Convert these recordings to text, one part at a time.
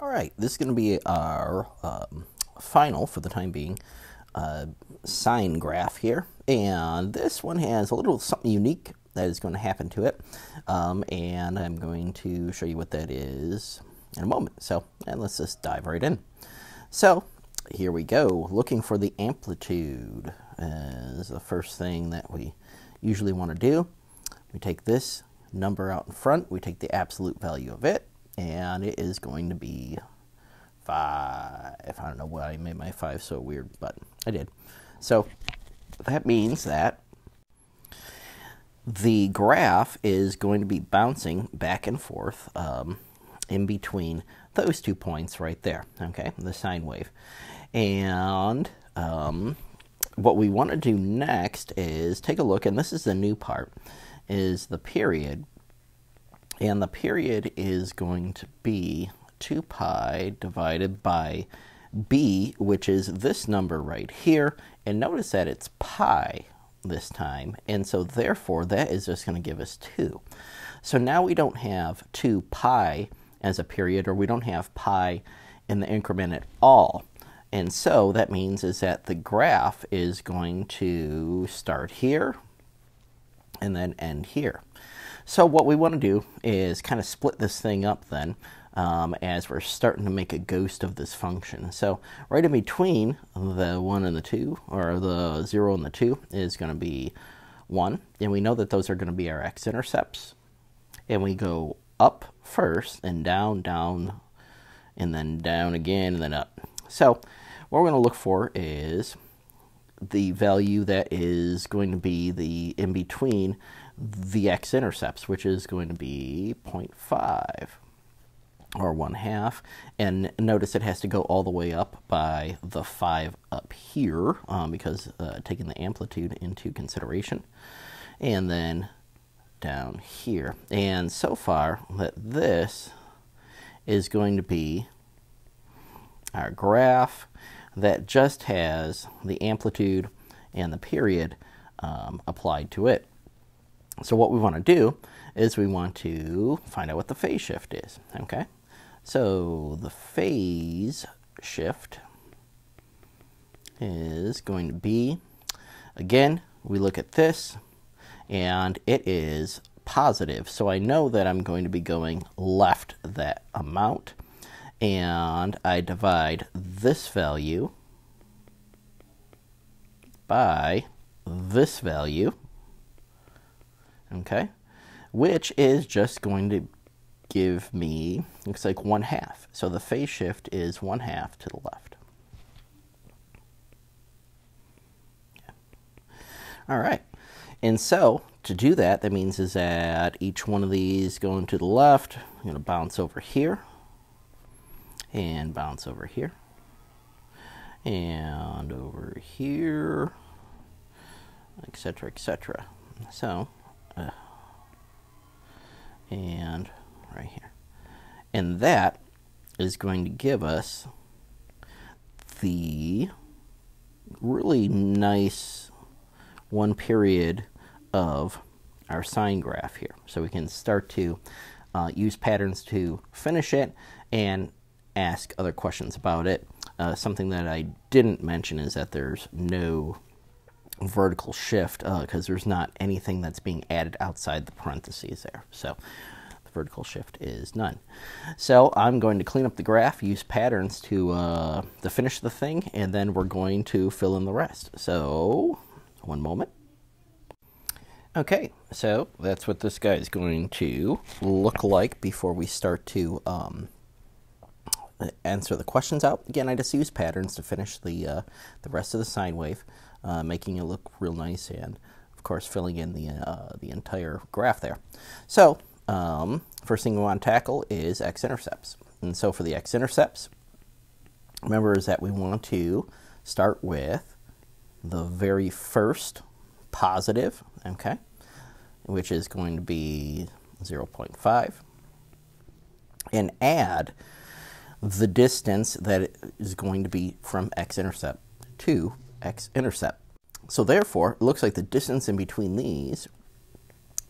All right, this is going to be our final, for the time being, sine graph here. And this one has a little something unique that is going to happen to it. And I'm going to show you what that is in a moment. So, and let's just dive right in. So, here we go. Looking for the amplitude is the first thing that we usually want to do. We take this number out in front, we take the absolute value of it, and it is going to be 5. I don't know why I made my 5 so weird, but I did. So that means that the graph is going to be bouncing back and forth in between those 2 points right there, okay, the sine wave. And what we want to do next is take a look, and this is the new part, is the period. And the period is going to be 2 pi divided by b, which is this number right here. And notice that it's pi this time. And so therefore, that is just going to give us 2. So now we don't have 2 pi as a period, or we don't have pi in the increment at all. And so that means is that the graph is going to start here and then end here. So what we want to do is kind of split this thing up then as we're starting to make a ghost of this function. So right in between the 1 and the 2, or the 0 and the 2, is going to be 1. And we know that those are going to be our x-intercepts. And we go up first and down, down, and then down again, and then up. So what we're going to look for is the value that is going to be the in between the x-intercepts, which is going to be 0.5 or 1/2. And notice it has to go all the way up by the 5 up here because taking the amplitude into consideration, and then down here. And so far that this is going to be our graph that just has the amplitude and the period applied to it. So what we want to do is we want to find out what the phase shift is, okay? So the phase shift is going to be, again, we look at this, and it is positive. So I know that I'm going to be going left that amount, and I divide this value by this value, okay, which is just going to give me, looks like 1/2. So the phase shift is 1/2 to the left. Yeah. All right. And so to do that, that means is that each one of these going to the left, I'm going to bounce over here and bounce over here and over here, etc., etc. So, and right here. And that is going to give us the really nice one period of our sine graph here. So we can start to use patterns to finish it and ask other questions about it. Something that I didn't mention is that there's no vertical shift because there's not anything that's being added outside the parentheses there. So the vertical shift is none. So I'm going to clean up the graph, use patterns to finish the thing, and then we're going to fill in the rest. So one moment. Okay, so that's what this guy is going to look like before we start to answer the questions out. Again, I just use patterns to finish the rest of the sine wave, making it look real nice, and of course filling in the entire graph there. So first thing we want to tackle is x-intercepts. And so for the x-intercepts, remember is that we want to start with the very first positive, okay, which is going to be 0.5, and add the distance that is going to be from x-intercept to x-intercept. So therefore, it looks like the distance in between these,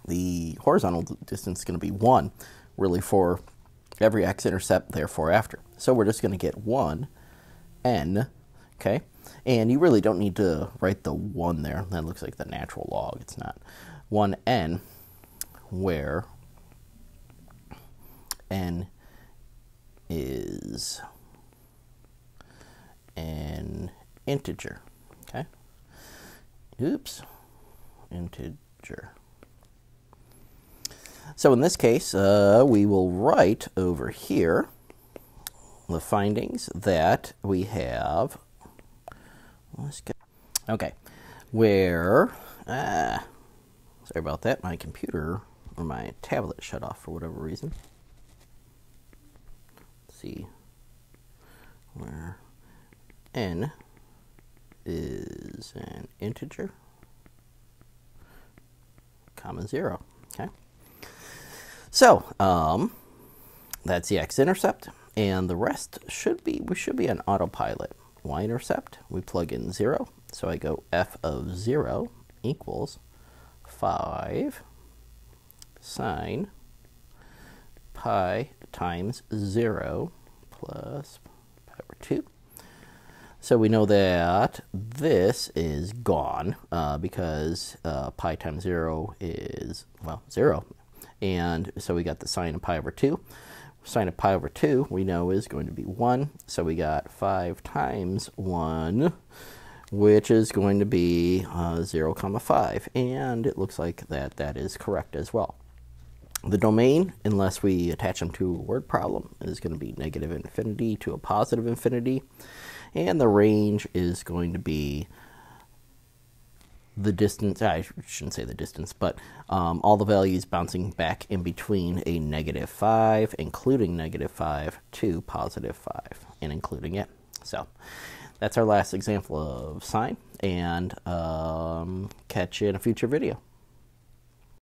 the horizontal distance is going to be 1, really, for every x-intercept, therefore after. So we're just going to get 1n, okay? And you really don't need to write the 1 there. That looks like the natural log. It's not. 1n, where n is an integer, okay? Oops, integer. So in this case, we will write over here the findings that we have. Let's go. Okay, where, sorry about that, my computer or my tablet shut off for whatever reason. Let's see, where n is an integer, comma 0, okay? So, that's the x-intercept, and the rest should be on autopilot. Y-intercept, we plug in 0, so I go f of 0 equals 5 sine pi times 0 plus pi over 2. So we know that this is gone because pi times 0 is, well, 0. And so we got the sine of pi over 2. Sine of pi over 2 we know is going to be 1. So we got 5 times 1, which is going to be 0, 5. And it looks like that is correct as well. The domain, unless we attach them to a word problem, is going to be negative infinity to a positive infinity. And the range is going to be the distance, I shouldn't say the distance, but all the values bouncing back in between a -5, including -5, to +5, and including it. So that's our last example of sine, and catch you in a future video.